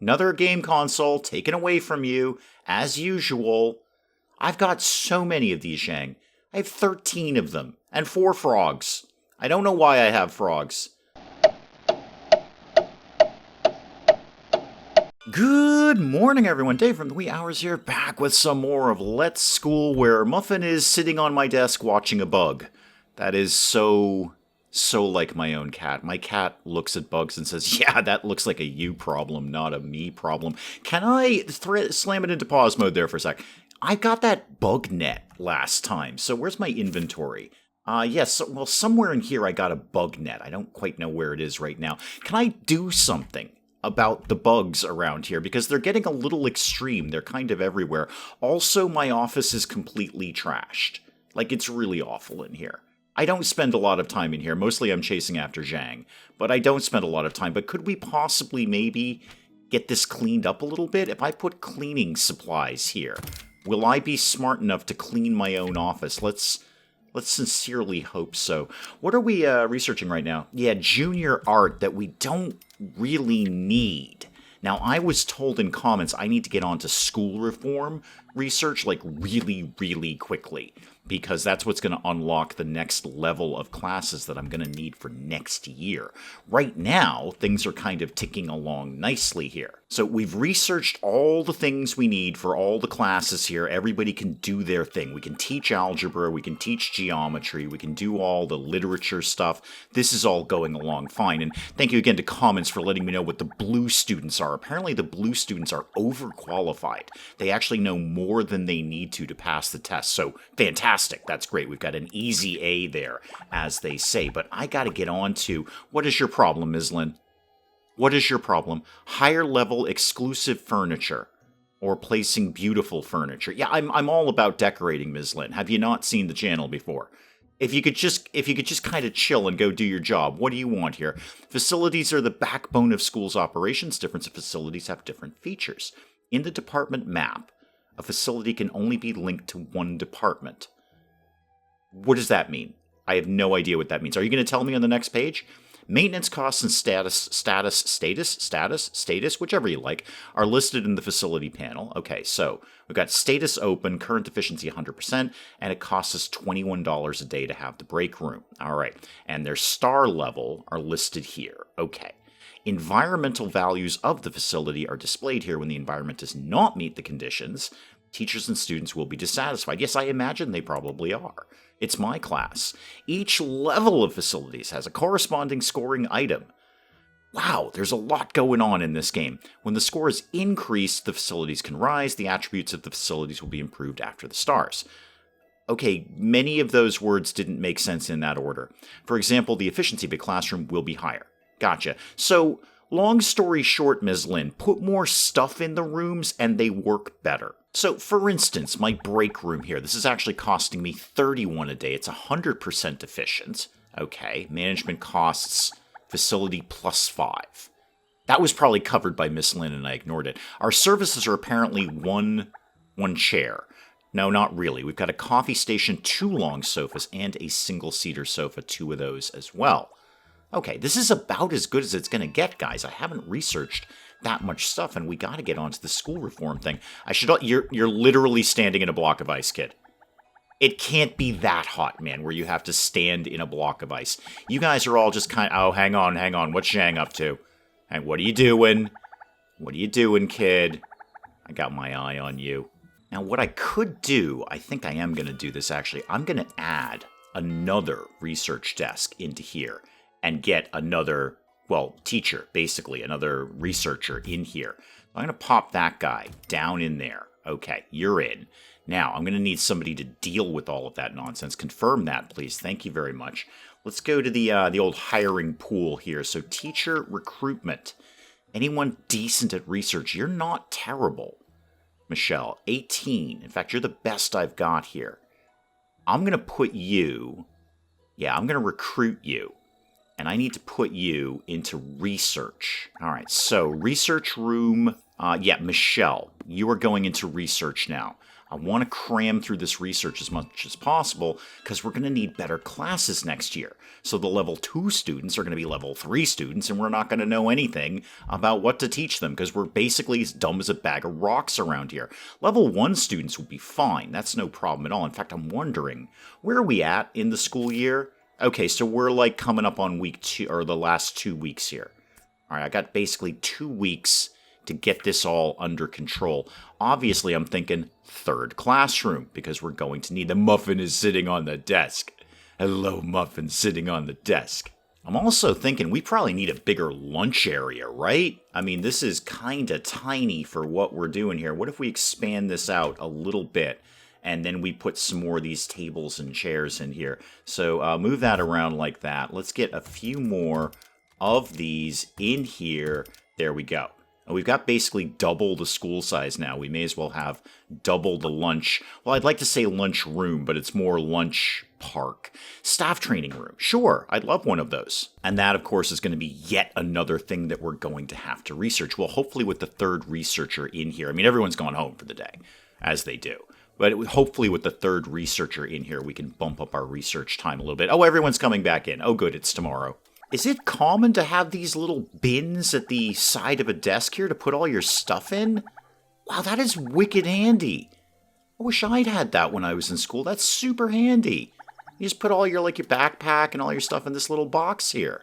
Another game console taken away from you, as usual. I've got so many of these, Zhang. I have 13 of them, and 4 frogs. I don't know why I have frogs. Good morning, everyone. Dave from the Wee Hours here, back with some more of Let's School, where Muffin is sitting on my desk watching a bug. That is so like my own cat. My cat looks at bugs and says, yeah, that looks like a you problem, not a me problem. Can I slam it into pause mode there for a sec? I got that bug net last time, so where's my inventory? Yes, well, somewhere in here I got a bug net. I don't quite know where it is right now. Can I do something about the bugs around here? Because they're getting a little extreme. They're kind of everywhere. Also, my office is completely trashed. Like, it's really awful in here. I don't spend a lot of time in here. Mostly I'm chasing after Zhang. But I don't spend a lot of time. But could we possibly maybe get this cleaned up a little bit? If I put cleaning supplies here, will I be smart enough to clean my own office? Let's sincerely hope so. What are we researching right now? Yeah, junior art that we don't really need. Now, I was told in comments I need to get onto school reform research, like, really, really quickly, because that's what's going to unlock the next level of classes that I'm going to need for next year. Right now, things are kind of ticking along nicely here. So we've researched all the things we need for all the classes here. Everybody can do their thing. We can teach algebra, we can teach geometry, we can do all the literature stuff. This is all going along fine. And thank you again to comments for letting me know what the blue students are. Apparently the blue students are overqualified. They actually know more than they need to pass the test. So fantastic. That's great. We've got an easy A there, as they say. But I got to get on to, what is your problem, Ms. Lynn? What is your problem? Higher level exclusive furniture, or placing beautiful furniture. Yeah, I'm all about decorating, Ms. Lynn. Have you not seen the channel before? If you could just kind of chill and go do your job, what do you want here? Facilities are the backbone of school's operations. Different facilities have different features. In the department map, a facility can only be linked to one department. What does that mean? I have no idea what that means. Are you going to tell me on the next page? Maintenance costs and status, whichever you like, are listed in the facility panel. Okay, so we've got status open, current efficiency 100%, and it costs us $21 a day to have the break room. All right, and their star level are listed here. Okay. Environmental values of the facility are displayed here. When the environment does not meet the conditions, teachers and students will be dissatisfied. Yes, I imagine they probably are. It's my class. Each level of facilities has a corresponding scoring item. Wow, there's a lot going on in this game. When the score is increased, the facilities can rise. The attributes of the facilities will be improved after the stars. Okay, many of those words didn't make sense in that order. For example, the efficiency of a classroom will be higher. Gotcha. So, long story short, Ms. Lynn, put more stuff in the rooms and they work better. So, for instance, my break room here, this is actually costing me $31 a day. It's 100% efficient. Okay, management costs, facility plus 5. That was probably covered by Miss Lynn and I ignored it. Our services are apparently one chair. No, not really. We've got a coffee station, 2 long sofas, and a single-seater sofa, 2 of those as well. Okay, this is about as good as it's going to get, guys. I haven't researched that much stuff, and we got to get onto the school reform thing. You're literally standing in a block of ice, kid. It can't be that hot, man, where you have to stand in a block of ice. You guys are all just oh, hang on. What's Zhang up to? Hey, what are you doing? What are you doing, kid? I got my eye on you. Now, what I could do, I think I am going to do this, actually. I'm going to add another research desk into here and get another, well, teacher, basically, another researcher in here. I'm going to pop that guy down in there. Okay, you're in. Now, I'm going to need somebody to deal with all of that nonsense. Confirm that, please. Thank you very much. Let's go to the old hiring pool here. So, teacher recruitment. Anyone decent at research? You're not terrible. Michelle, 18. In fact, you're the best I've got here. I'm going to put you... Yeah, I'm going to recruit you. And I need to put you into research. All right, so research room Yeah, Michelle, you are going into research now. I want to cram through this research as much as possible because we're going to need better classes next year. So the level 2 students are going to be level 3 students, and we're not going to know anything about what to teach them because we're basically as dumb as a bag of rocks around here. Level 1 students will be fine. That's no problem at all. In fact, I'm wondering, where are we at in the school year? Okay, so we're like coming up on week 2, or the last 2 weeks here. All right, I got basically 2 weeks to get this all under control. Obviously, I'm thinking third classroom because we're going to need the Muffin is sitting on the desk. Hello, Muffin sitting on the desk. I'm also thinking we probably need a bigger lunch area, right? I mean, this is kind of tiny for what we're doing here. What if we expand this out a little bit and then we put some more of these tables and chairs in here? So move that around like that. Let's get a few more of these in here. There we go. And we've got basically double the school size now. We may as well have double the lunch. Well, I'd like to say lunch room, but it's more lunch park. Staff training room. Sure, I'd love one of those. And that, of course, is going to be yet another thing that we're going to have to research. Well, hopefully with the third researcher in here. I mean, everyone's gone home for the day, as they do. But hopefully with the third researcher in here, we can bump up our research time a little bit. Oh, everyone's coming back in. Oh, good, it's tomorrow. Is it common to have these little bins at the side of a desk here to put all your stuff in? Wow, that is wicked handy. I wish I'd had that when I was in school. That's super handy. You just put all your your backpack and all your stuff in this little box here.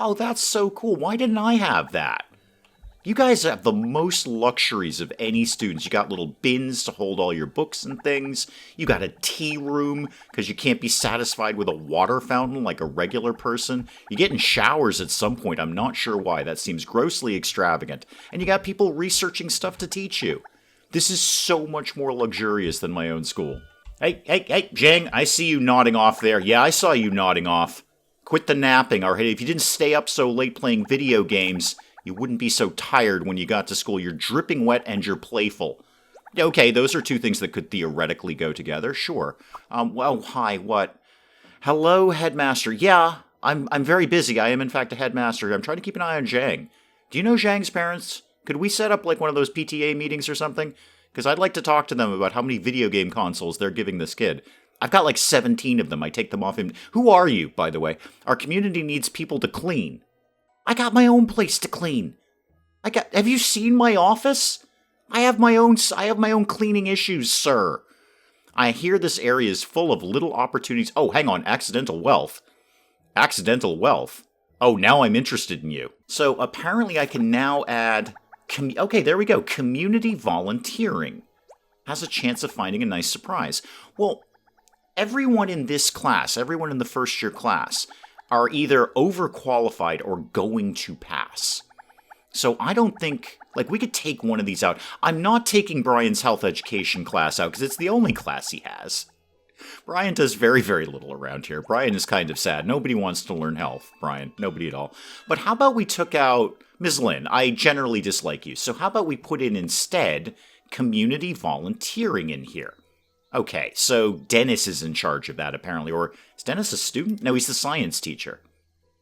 Oh, that's so cool. Why didn't I have that? You guys have the most luxuries of any students. You got little bins to hold all your books and things. You got a tea room because you can't be satisfied with a water fountain like a regular person. You get in showers at some point. I'm not sure why. That seems grossly extravagant. And you got people researching stuff to teach you. This is so much more luxurious than my own school. Hey, Jang, I see you nodding off there. Yeah, I saw you nodding off. Quit the napping, all right? If you didn't stay up so late playing video games, you wouldn't be so tired when you got to school. You're dripping wet and you're playful. Okay, those are two things that could theoretically go together, sure. Well, hi, what? Hello, headmaster. Yeah, I'm very busy. I am, in fact, a headmaster. I'm trying to keep an eye on Zhang. Do you know Zhang's parents? Could we set up one of those PTA meetings or something? Because I'd like to talk to them about how many video game consoles they're giving this kid. I've got 17 of them. I take them off him. Who are you, by the way? Our community needs people to clean. I got my own place to clean. Have you seen my office? I have my own cleaning issues, sir. I hear this area is full of little opportunities. Oh, hang on, accidental wealth. Accidental wealth. Oh, now I'm interested in you. So apparently I can now add, okay, there we go. Community volunteering has a chance of finding a nice surprise. Well, everyone in this class, everyone in the first year class, are either overqualified or going to pass. So I don't think, we could take one of these out. I'm not taking Brian's health education class out because it's the only class he has. Brian does very, very little around here. Brian is kind of sad. Nobody wants to learn health, Brian. Nobody at all. But how about we took out Ms. Lynn? I generally dislike you. So how about we put in instead community volunteering in here? Okay, so Dennis is in charge of that, apparently. Or is Dennis a student? No, he's the science teacher.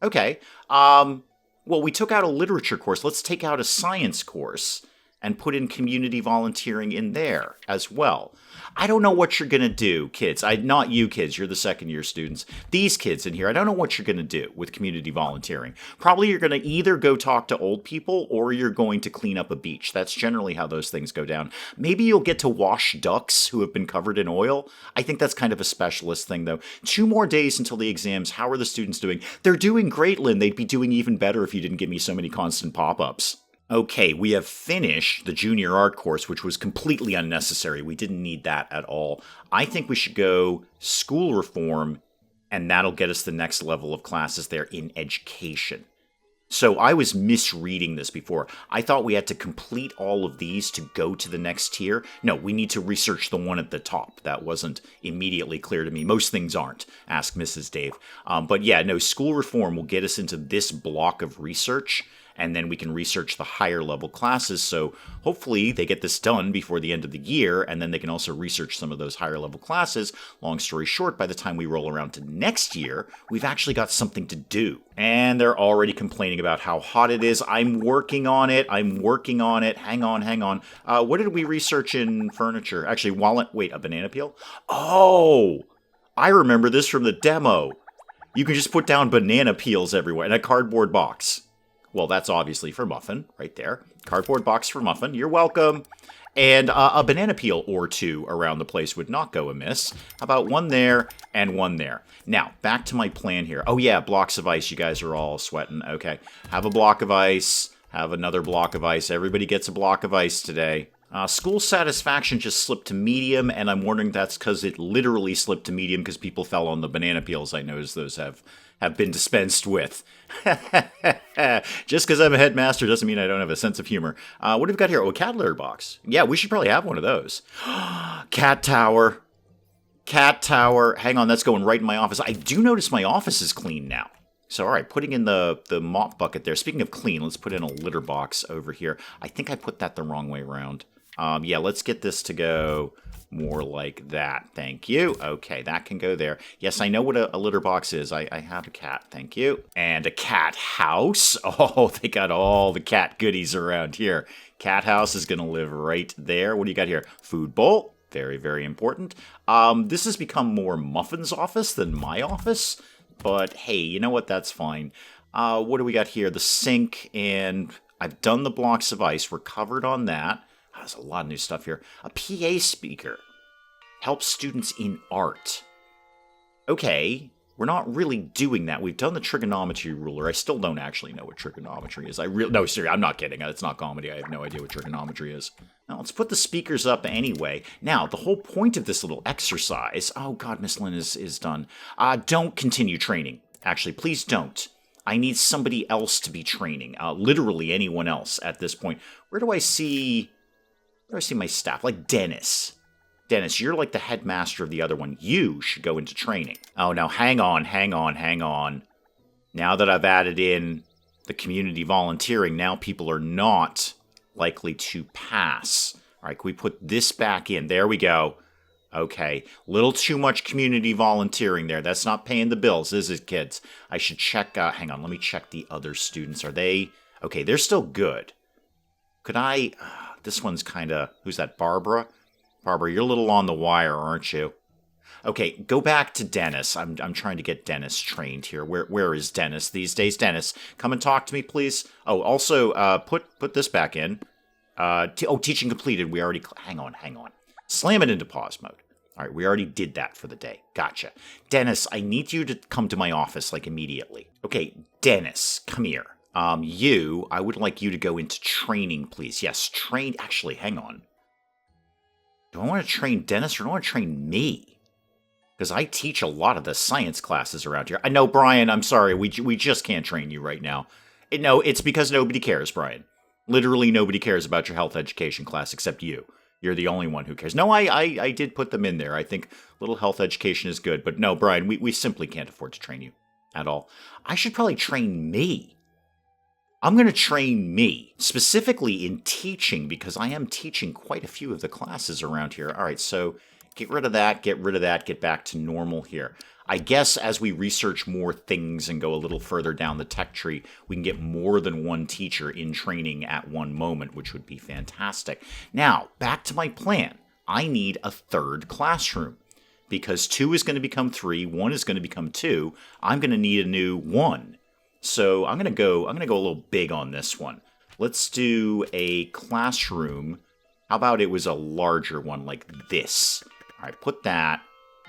Okay, well, we took out a literature course. Let's take out a science course and put in community volunteering in there as well. I don't know what you're going to do, kids. Not you kids, you're the second year students. These kids in here, I don't know what you're going to do with community volunteering. Probably you're going to either go talk to old people or you're going to clean up a beach. That's generally how those things go down. Maybe you'll get to wash ducks who have been covered in oil. I think that's kind of a specialist thing, though. 2 more days until the exams. How are the students doing? They're doing great, Lynn. They'd be doing even better if you didn't give me so many constant pop-ups. Okay, we have finished the junior art course, which was completely unnecessary. We didn't need that at all. I think we should go school reform, and that'll get us the next level of classes there in education. So I was misreading this before. I thought we had to complete all of these to go to the next tier. No, we need to research the one at the top. That wasn't immediately clear to me. Most things aren't, ask Mrs. Dave. But yeah, no, school reform will get us into this block of research, and then we can research the higher level classes. So hopefully they get this done before the end of the year, and then they can also research some of those higher level classes. Long story short, by the time we roll around to next year, we've actually got something to do. And they're already complaining about how hot it is. I'm working on it. Hang on. What did we research in furniture? Actually, wait, a banana peel? Oh, I remember this from the demo. You can just put down banana peels everywhere in a cardboard box. Well, that's obviously for Muffin, right there. Cardboard box for Muffin. You're welcome. And a banana peel or two around the place would not go amiss. How about one there and one there? Now, back to my plan here. Oh yeah, blocks of ice. You guys are all sweating. Okay. Have a block of ice. Have another block of ice. Everybody gets a block of ice today. School satisfaction just slipped to medium, and I'm wondering that's because it literally slipped to medium because people fell on the banana peels. I noticed those have been dispensed with. Just because I'm a headmaster doesn't mean I don't have a sense of humor. What have we got here? Oh, a cat litter box. Yeah, we should probably have one of those. Cat tower. Cat tower. Hang on, that's going right in my office. I do notice my office is clean now. So, all right, putting in the mop bucket there. Speaking of clean, let's put in a litter box over here. I think I put that the wrong way around. Yeah, let's get this to go more like that. Thank you. Okay, that can go there. Yes, I know what a litter box is. I have a cat. Thank you. And a cat house. Oh, they got all the cat goodies around here. Cat house is going to live right there. What do you got here? Food bowl. Very, very important. This has become more Muffin's office than my office. But hey, you know what? That's fine. What do we got here? The sink, and I've done the blocks of ice. We're covered on that. There's a lot of new stuff here. A PA speaker. Helps students in art. Okay, we're not really doing that. We've done the trigonometry ruler. I still don't actually know what trigonometry is. No, seriously, I'm not kidding. It's not comedy. I have no idea what trigonometry is. Now, let's put the speakers up anyway. Now, the whole point of this little exercise... Oh, God, Miss Lynn is done. Don't continue training. Actually, please don't. I need somebody else to be training. Literally anyone else at this point. Where do I see my staff? Like Dennis. Dennis, you're like the headmaster of the other one. You should go into training. Oh, now hang on. Now that I've added in the community volunteering, now people are not likely to pass. All right, can we put this back in? There we go. Okay, little too much community volunteering there. That's not paying the bills, is it, kids? I should check, hang on, let me check the other students. Are they, okay, they're still good. Could I, this one's kind of, who's that, Barbara? Barbara, you're a little on the wire, aren't you? Okay, go back to Dennis. I'm trying to get Dennis trained here. Where is Dennis these days? Dennis, come and talk to me, please. Oh, also, put this back in. Teaching completed. We already, hang on. Slam it into pause mode. All right, we already did that for the day. Gotcha. Dennis, I need you to come to my office, like, immediately. Okay, Dennis, come here. I would like you to go into training, please. Yes, actually, hang on. Do I want to train Dennis or do I want to train me? Because I teach a lot of the science classes around here. I know, Brian, I'm sorry. We just can't train you right now. No, it's because nobody cares, Brian. Literally nobody cares about your health education class except you. You're the only one who cares. No, I did put them in there. I think little health education is good. But no, Brian, we simply can't afford to train you at all. I should probably train me. I'm going to train me, specifically in teaching, because I am teaching quite a few of the classes around here. All right, so get rid of that, get back to normal here. I guess as we research more things and go a little further down the tech tree, we can get more than one teacher in training at one moment, which would be fantastic. Now, back to my plan. I need a third classroom. Because 2 is going to become 3, 1 is going to become 2, I'm going to need a new 1. So I'm going to go a little big on this one. Let's do a classroom. How about it was a larger one like this? All right, put that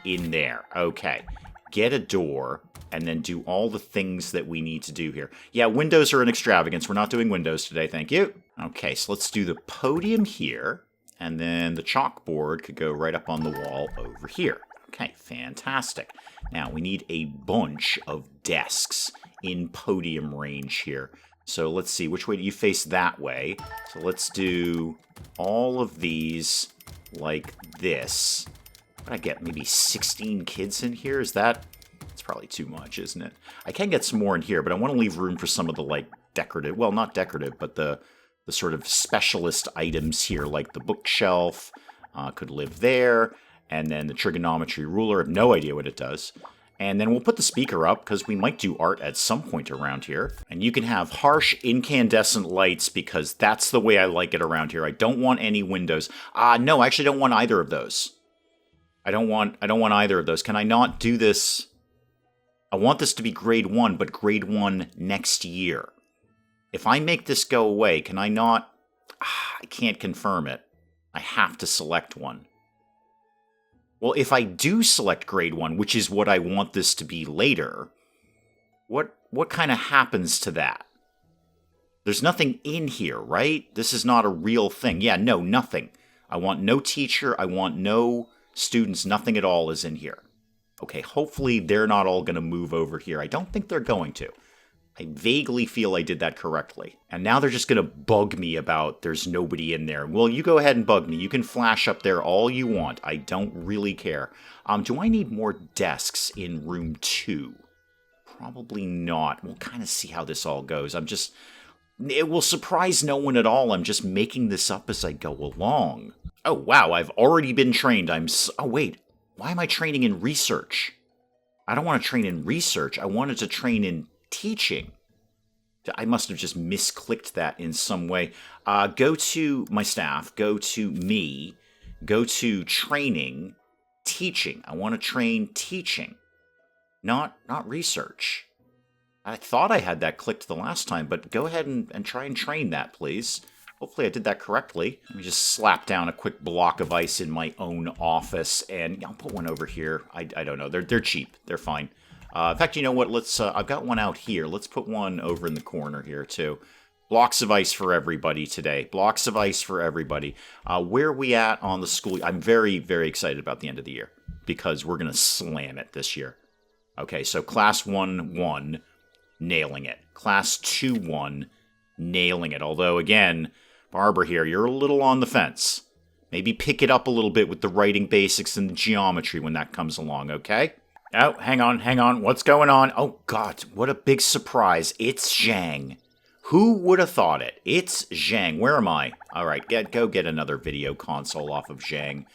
in there. Okay, get a door and then do all the things that we need to do here. Yeah, windows are an extravagance. We're not doing windows today, thank you. Okay, so let's do the podium here. And then the chalkboard could go right up on the wall over here. Okay, fantastic. Now, we need a bunch of desks in podium range here. So let's see, which way do you face that way? So let's do all of these like this. What I get, maybe 16 kids in here? It's probably too much, isn't it? I can get some more in here, but I want to leave room for some of the, like, decorative, well, not decorative, but the sort of specialist items here, like the bookshelf could live there, and then the trigonometry ruler, I have no idea what it does. And then we'll put the speaker up, because we might do art at some point around here. And you can have harsh incandescent lights, because that's the way I like it around here. I don't want any windows. No, I actually don't want either of those. I don't want either of those. Can I not do this? I want this to be grade 1, but grade 1 next year. If I make this go away, can I not? I can't confirm it. I have to select one. Well, if I do select grade 1, which is what I want this to be later, what kind of happens to that? There's nothing in here, right? This is not a real thing. Yeah, no, nothing. I want no teacher. I want no students. Nothing at all is in here. Okay, hopefully they're not all going to move over here. I don't think they're going to. I vaguely feel I did that correctly. And now they're just going to bug me about there's nobody in there. Well, you go ahead and bug me. You can flash up there all you want. I don't really care. Do I need more desks in room 2? Probably not. We'll kind of see how this all goes. It will surprise no one at all. I'm just making this up as I go along. Oh, wow, I've already been trained. Oh, wait. Why am I training in research? I don't want to train in research. I wanted to train in teaching. I must have just misclicked that in some way. Go to my staff, go to me, go to training, teaching. I want to train teaching, not research. I thought I had that clicked the last time, but go ahead and try and train that, please. Hopefully I did that correctly. Let me just slap down a quick block of ice in my own office, and I'll put one over here. I don't know. They're cheap. They're fine. In fact, you know what? Let's. I've got one out here. Let's put one over in the corner here, too. Blocks of ice for everybody today. Blocks of ice for everybody. Where are we at on the school? I'm very, very excited about the end of the year because we're going to slam it this year. Okay, so Class 1-1, nailing it. Class 2-1, nailing it. Although, again, Barbara here, you're a little on the fence. Maybe pick it up a little bit with the writing basics and the geometry when that comes along, okay? Oh, hang on. What's going on? Oh, God, what a big surprise. It's Zhang. Who would have thought it? It's Zhang. Where am I? All right, go get another video console off of Zhang.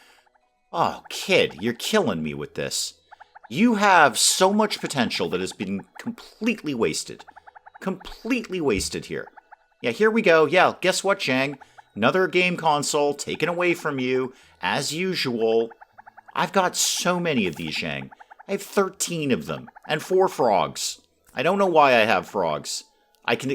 Oh, kid, you're killing me with this. You have so much potential that has been completely wasted. Completely wasted here. Yeah, here we go. Yeah, guess what, Zhang? Another game console taken away from you, as usual. I've got so many of these, Zhang. I have 13 of them, and 4 frogs. I don't know why I have frogs. I can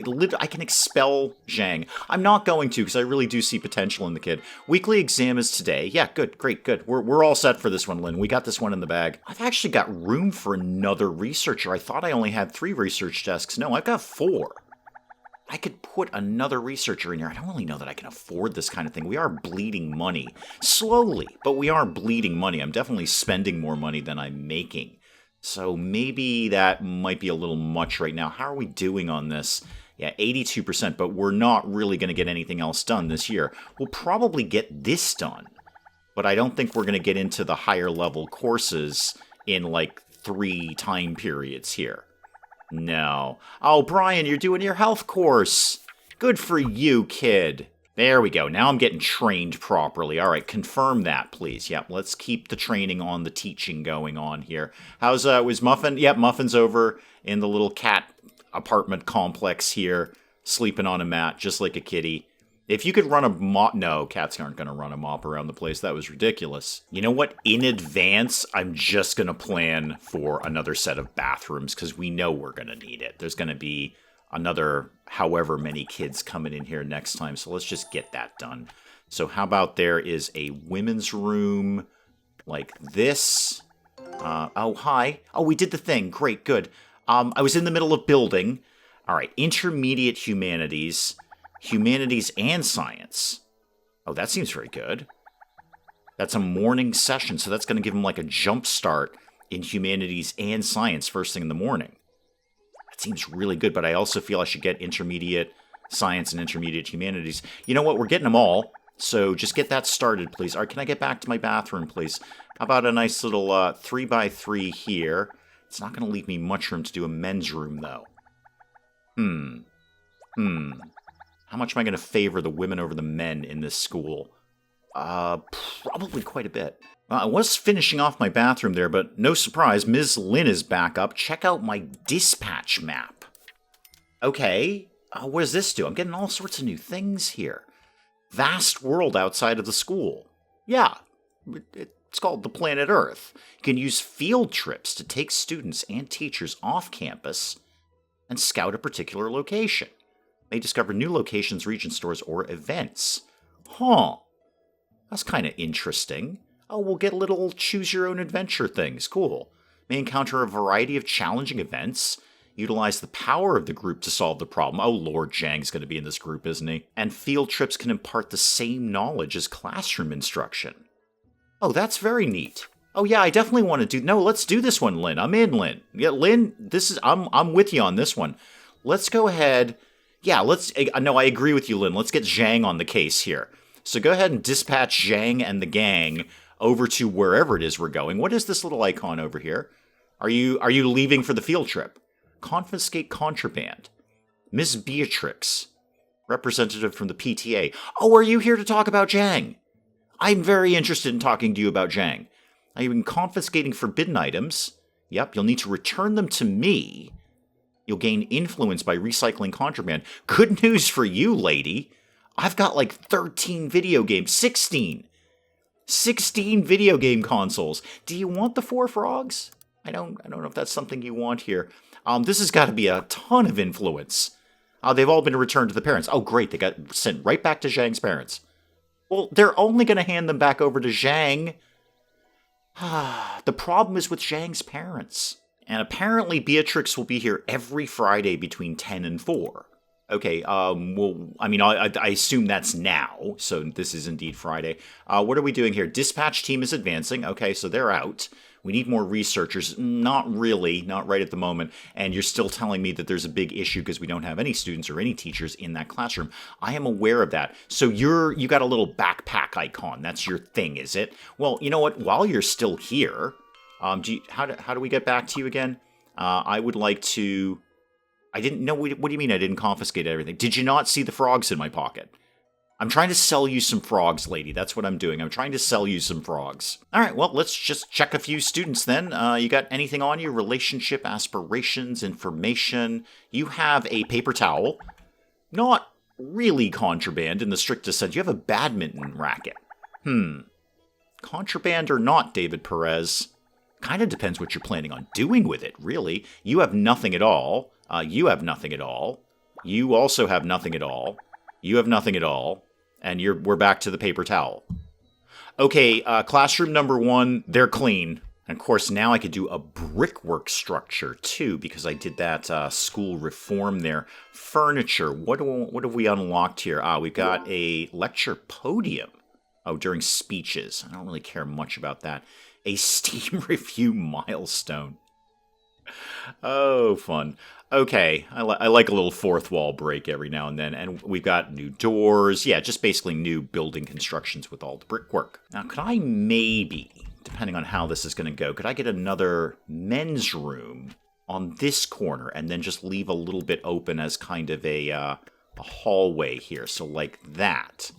expel Zhang. I'm not going to, because I really do see potential in the kid. Weekly exam is today. Yeah, good, great, good. We're all set for this one, Lynn. We got this one in the bag. I've actually got room for another researcher. I thought I only had 3 research desks. No, I've got 4. I could put another researcher in here. I don't really know that I can afford this kind of thing. We are bleeding money. Slowly, but we are bleeding money. I'm definitely spending more money than I'm making. So maybe that might be a little much right now. How are we doing on this? Yeah, 82%, but we're not really going to get anything else done this year. We'll probably get this done, but I don't think we're going to get into the higher level courses in like 3 time periods here. No. Oh, Brian, you're doing your health course. Good for you, kid. There we go. Now I'm getting trained properly. All right, confirm that, please. Yep, let's keep the training on the teaching going on here. Was Muffin? Yep, Muffin's over in the little cat apartment complex here, sleeping on a mat, just like a kitty. If you could run a mop... No, cats aren't going to run a mop around the place. That was ridiculous. You know what? In advance, I'm just going to plan for another set of bathrooms because we know we're going to need it. There's going to be another however many kids coming in here next time, so let's just get that done. So how about there is a women's room like this? Oh, hi. Oh, we did the thing. Great, good. I was in the middle of building. All right, intermediate humanities... Humanities and science. Oh, that seems very good. That's a morning session, so that's going to give them like a jump start in humanities and science first thing in the morning. That seems really good, but I also feel I should get intermediate science and intermediate humanities. You know what? We're getting them all, so just get that started, please. All right, can I get back to my bathroom, please? How about a nice little 3x3 here? It's not going to leave me much room to do a men's room, though. How much am I going to favor the women over the men in this school? Probably quite a bit. I was finishing off my bathroom there, but no surprise, Ms. Lynn is back up. Check out my dispatch map. Okay, what does this do? I'm getting all sorts of new things here. Vast world outside of the school. Yeah, it's called the planet Earth. You can use field trips to take students and teachers off campus and scout a particular location. May discover new locations, region stores, or events. Huh. That's kind of interesting. Oh, we'll get little choose-your-own-adventure things. Cool. May encounter a variety of challenging events. Utilize the power of the group to solve the problem. Oh, Lord Zhang's going to be in this group, isn't he? And field trips can impart the same knowledge as classroom instruction. Oh, that's very neat. Oh, yeah, I definitely want to do... No, let's do this one, Lynn. I'm in, Lynn. Yeah, Lynn, I'm with you on this one. Let's go ahead... Yeah, no, I agree with you, Lynn. Let's get Zhang on the case here. So go ahead and dispatch Zhang and the gang over to wherever it is we're going. What is this little icon over here? Are you leaving for the field trip? Confiscate contraband. Miss Beatrix, representative from the PTA. Oh, are you here to talk about Zhang? I'm very interested in talking to you about Zhang. Now, you've been confiscating forbidden items. Yep, you'll need to return them to me. You'll gain influence by recycling contraband. Good news for you, lady. I've got like 13 video games. 16 video game consoles. Do you want the 4 frogs? I don't know if that's something you want here. This has got to be a ton of influence. They've all been returned to the parents. Oh, great. They got sent right back to Zhang's parents. Well, they're only going to hand them back over to Zhang. The problem is with Zhang's parents. And apparently Beatrix will be here every Friday between 10 and 4. Okay, well, I mean, I assume that's now, so this is indeed Friday. What are we doing here? Dispatch team is advancing. Okay, so they're out. We need more researchers. Not really, not right at the moment. And you're still telling me that there's a big issue because we don't have any students or any teachers in that classroom. I am aware of that. So you got a little backpack icon. That's your thing, is it? Well, you know what? While you're still here, how do we get back to you again? I would like to... I didn't know. What do you mean I didn't confiscate everything? Did you not see the frogs in my pocket? I'm trying to sell you some frogs, lady. That's what I'm doing. I'm trying to sell you some frogs. All right, well, let's just check a few students then. You got anything on you? Relationship, aspirations, information. You have a paper towel. Not really contraband in the strictest sense. You have a badminton racket. Contraband or not, David Perez? Kind of depends what you're planning on doing with it, really. You have nothing at all. You have nothing at all. You also have nothing at all. You have nothing at all. And we're back to the paper towel. Okay, classroom number 1, they're clean. And of course, now I could do a brickwork structure, too, because I did that school reform there. Furniture, what have we unlocked here? We've got a lecture podium. Oh, during speeches. I don't really care much about that. A Steam review milestone. Oh, fun. Okay, I like a little fourth wall break every now and then, and we've got new doors. Yeah, just basically new building constructions with all the brickwork. Now, could I maybe, depending on how this is going to go, could I get another men's room on this corner and then just leave a little bit open as kind of a hallway here? So like that.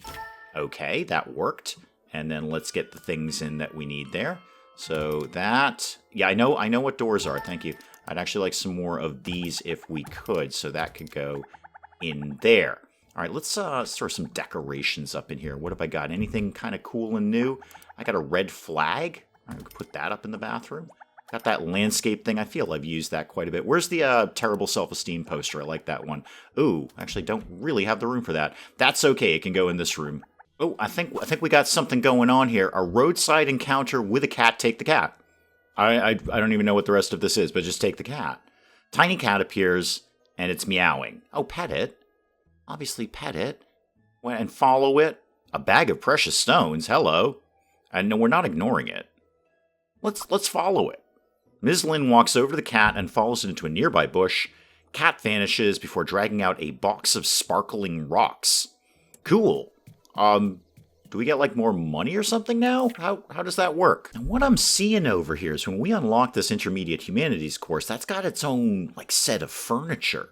Okay, that worked. And then let's get the things in that we need there. So that, yeah, I know what doors are. Thank you. I'd actually like some more of these if we could, so that could go in there. All right, let's throw some decorations up in here. What have I got? Anything kind of cool and new? I got a red flag. All right, we could put that up in the bathroom. Got that landscape thing. I feel I've used that quite a bit. Where's the terrible self-esteem poster? I like that one. Ooh, actually don't really have the room for that. That's okay. It can go in this room. Oh, I think we got something going on here. A roadside encounter with a cat. Take the cat. I don't even know what the rest of this is, but just take the cat. Tiny cat appears, and it's meowing. Oh, pet it. Obviously pet it. And follow it. A bag of precious stones. Hello. And no, we're not ignoring it. Let's follow it. Ms. Lynn walks over to the cat and follows it into a nearby bush. Cat vanishes before dragging out a box of sparkling rocks. Cool. Do we get, like, more money or something now? How does that work? And what I'm seeing over here is when we unlock this intermediate humanities course, that's got its own, like, set of furniture.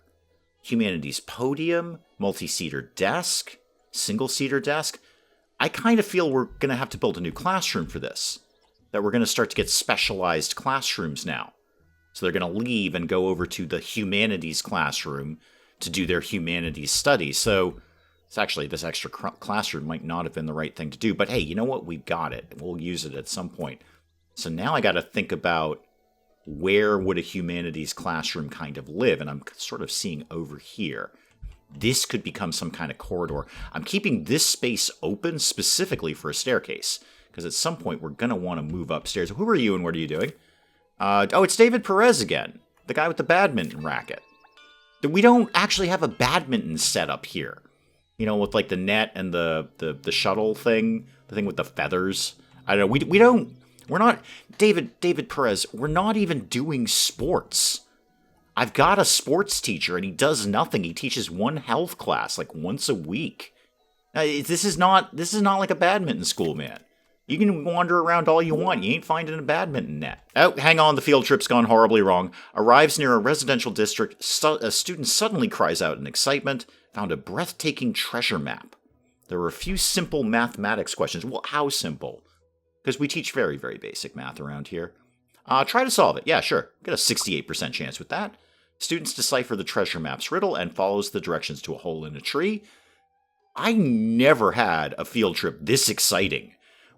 humanities podium, multi-seater desk, single-seater desk. I kind of feel we're going to have to build a new classroom for this. That we're going to start to get specialized classrooms now. So they're going to leave and go over to the humanities classroom to do their humanities studies. So it's actually, this extra classroom might not have been the right thing to do. But hey, you know what? We've got it. We'll use it at some point. So now I got to think about where would a humanities classroom kind of live? And I'm sort of seeing over here. This could become some kind of corridor. I'm keeping this space open specifically for a staircase. Because at some point, we're going to want to move upstairs. Who are you and what are you doing? Oh, it's David Perez again. The guy with the badminton racket. We don't actually have a badminton set up here. You know, with like the net and the shuttle thing. The thing with the feathers. I don't know. We're not... David Perez, we're not even doing sports. I've got a sports teacher and he does nothing. He teaches one health class like once a week. This is not like a badminton school, man. You can wander around all you want. You ain't finding a badminton net. Oh, hang on. The field trip's gone horribly wrong. Arrives near a residential district. A student suddenly cries out in excitement. Found a breathtaking treasure map. There were a few simple mathematics questions. Well, how simple? Because we teach very, very basic math around here. Try to solve it. Yeah, sure. Got a 68% chance with that. Students decipher the treasure map's riddle and follows the directions to a hole in a tree. I never had a field trip this exciting.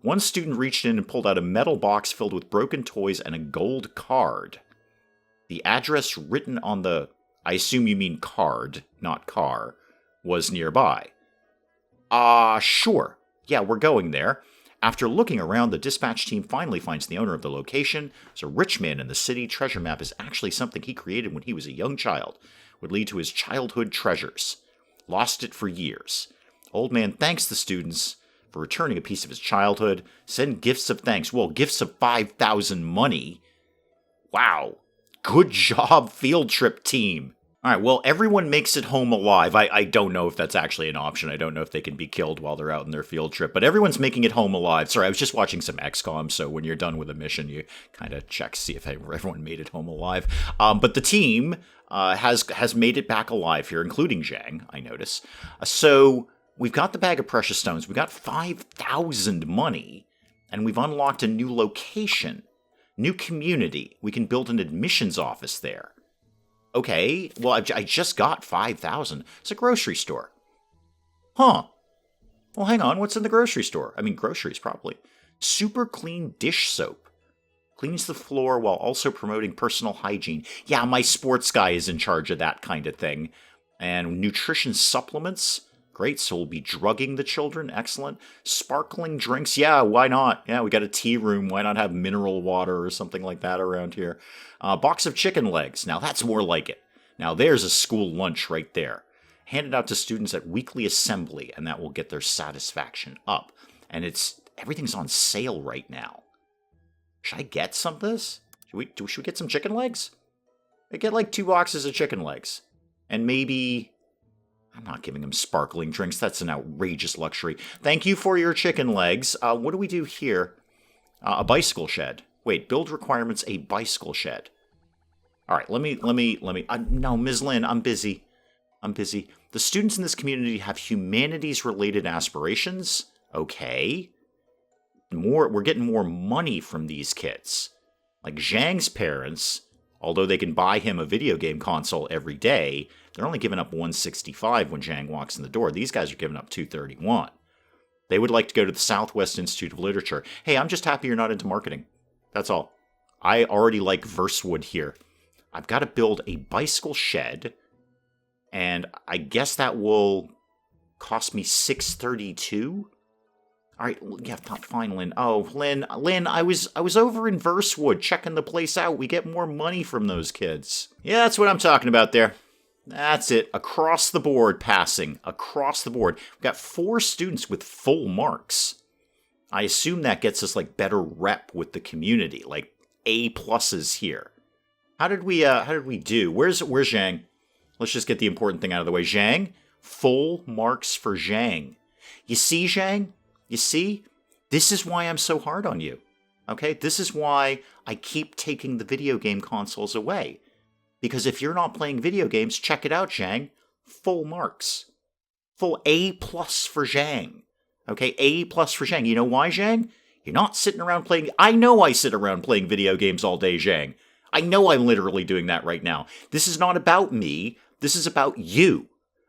One student reached in and pulled out a metal box filled with broken toys and a gold card. The address written on the, I assume you mean card, not car, was nearby. Sure. Yeah, we're going there. After looking around, the dispatch team finally finds the owner of the location. It's a rich man in the city. Treasure map is actually something he created when he was a young child. Would lead to his childhood treasures. Lost it for years. Old man thanks the students for returning a piece of his childhood. Send gifts of thanks. Well, gifts of 5,000 money. Wow. Good job, field trip team. All right, well, everyone makes it home alive. I don't know if that's actually an option. I don't know if they can be killed while they're out on their field trip, but everyone's making it home alive. Sorry, I was just watching some XCOM, so when you're done with a mission, you kind of check to see if everyone made it home alive. But the team has made it back alive here, including Zhang, I notice. So we've got the bag of precious stones. We've got 5,000 money, and we've unlocked a new location, new community. We can build an admissions office there. Okay, well, I just got 5,000. It's a grocery store. Huh. Well, hang on. What's in the grocery store? I mean, groceries, probably. Super clean dish soap. Cleans the floor while also promoting personal hygiene. Yeah, my sports guy is in charge of that kind of thing. And nutrition supplements. Great, so we'll be drugging the children. Excellent. Sparkling drinks. Yeah, why not? Yeah, we got a tea room. Why not have mineral water or something like that around here? Box of chicken legs. Now, that's more like it. Now, there's a school lunch right there. Handed out to students at weekly assembly, and that will get their satisfaction up. And everything's on sale right now. Should I get some of this? Should we get some chicken legs? I get like 2 boxes of chicken legs. And maybe... I'm not giving them sparkling drinks. That's an outrageous luxury. Thank you for your chicken legs. What do we do here? A bicycle shed. Wait, build requirements, a bicycle shed. All right, let me. No, Ms. Lin, I'm busy. The students in this community have humanities-related aspirations. Okay. We're getting more money from these kids. Like Zhang's parents, although they can buy him a video game console every day, they're only giving up 165 when Zhang walks in the door. These guys are giving up 231. They would like to go to the Southwest Institute of Literature. Hey, I'm just happy you're not into marketing. That's all. I already like Versewood here. I've got to build a bicycle shed, and I guess that will cost me 632. All right, yeah, fine, Lynn. Oh, Lynn, I was over in Versewood checking the place out. We get more money from those kids. Yeah, that's what I'm talking about there. That's it. Across the board passing. Across the board. We've got 4 students with full marks. I assume that gets us like better rep with the community, like A pluses here. How did we do? Where's Zhang? Let's just get the important thing out of the way. Zhang, full marks for Zhang. You see, Zhang? You see? This is why I'm so hard on you. Okay? This is why I keep taking the video game consoles away. Because if you're not playing video games, check it out, Zhang. Full marks. Full A+ for Zhang. Okay, A+ for Zhang. You know why, Zhang? You're not sitting around playing... I know I sit around playing video games all day, Zhang. I know I'm literally doing that right now. This is not about me. This is about you.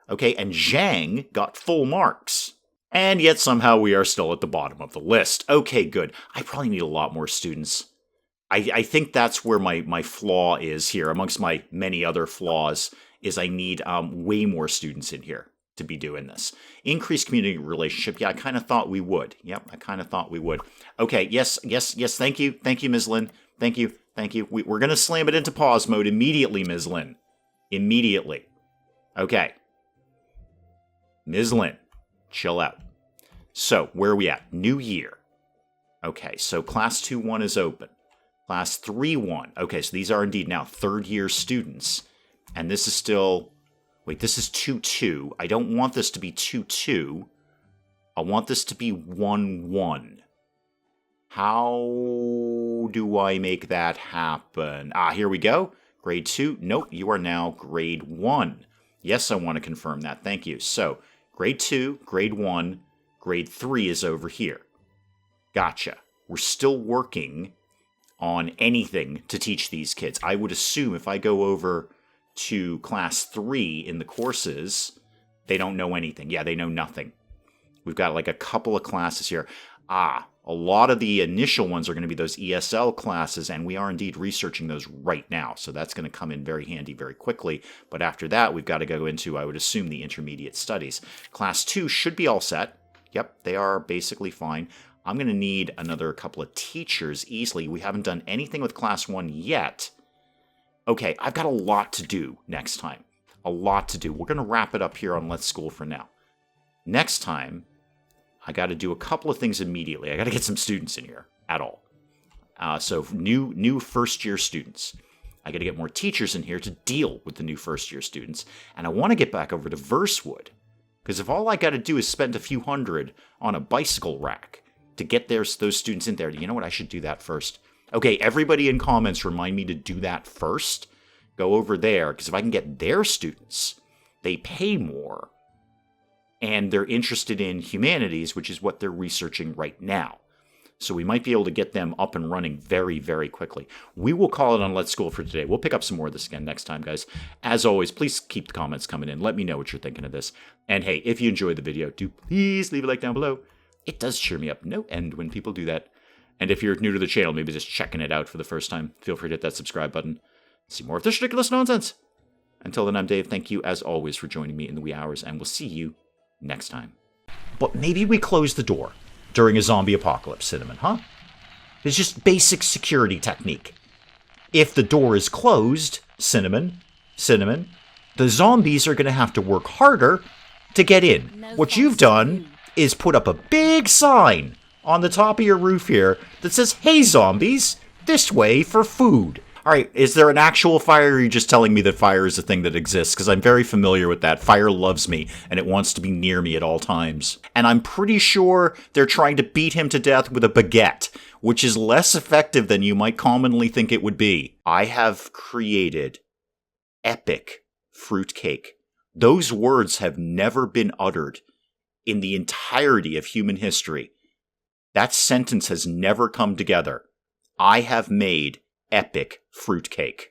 Okay, and Zhang got full marks. And yet somehow we are still at the bottom of the list. Okay, good. I probably need a lot more students. I think that's where my flaw is here, amongst my many other flaws, is I need way more students in here to be doing this. Increased community relationship. Yeah, I kind of thought we would. Yep, I kind of thought we would. Okay, yes, thank you. Thank you, Ms. Lynn. Thank you. We're going to slam it into pause mode immediately, Ms. Lynn. Immediately. Okay. Ms. Lynn, chill out. So, where are we at? New year. Okay, so Class 2-1 is open. Class 3-1. Okay, so these are indeed now third-year students. And this is still... Wait, this is 2-2. I don't want this to be 2-2. I want this to be 1-1. How do I make that happen? Here we go. Grade 2. Nope, you are now Grade 1. Yes, I want to confirm that. Thank you. So, Grade 2, Grade 1, Grade 3 is over here. Gotcha. We're still working on anything to teach these kids. I would assume if I go over to Class 3 in the courses, they don't know anything. Yeah, they know nothing. We've got like a couple of classes here. A lot of the initial ones are going to be those ESL classes, and we are indeed researching those right now. So that's going to come in very handy very quickly. But after that, we've got to go into, I would assume, the intermediate studies. Class 2 should be all set. Yep, they are basically fine. I'm going to need another couple of teachers easily. We haven't done anything with Class 1 yet. Okay, I've got a lot to do next time. A lot to do. We're going to wrap it up here on Let's School for now. Next time, I got to do a couple of things immediately. I got to get some students in here at all. So new first-year students. I got to get more teachers in here to deal with the new first-year students. And I want to get back over to Versewood. Because if all I got to do is spend a few hundred on a bicycle rack to get those students in there, you know what? I should do that first. Okay, everybody in comments remind me to do that first. Go over there, because if I can get their students, they pay more. And they're interested in humanities, which is what they're researching right now. So we might be able to get them up and running very, very quickly. We will call it on Let's School for today. We'll pick up some more of this again next time, guys. As always, please keep the comments coming in. Let me know what you're thinking of this. And hey, if you enjoyed the video, do please leave a like down below. It does cheer me up no end when people do that. And if you're new to the channel, maybe just checking it out for the first time, feel free to hit that subscribe button. See more of this ridiculous nonsense. Until then, I'm Dave. Thank you, as always, for joining me in the wee hours, and we'll see you next time. But maybe we close the door during a zombie apocalypse, Cinnamon, huh? It's just basic security technique. If the door is closed, Cinnamon, the zombies are going to have to work harder to get in. What you've done is put up a big sign on the top of your roof here that says, "Hey zombies, this way for food." Alright, is there an actual fire, or are you just telling me that fire is a thing that exists? Because I'm very familiar with that. Fire loves me, and it wants to be near me at all times. And I'm pretty sure they're trying to beat him to death with a baguette, which is less effective than you might commonly think it would be. I have created epic fruitcake. Those words have never been uttered in the entirety of human history. That sentence has never come together. I have made epic fruitcake.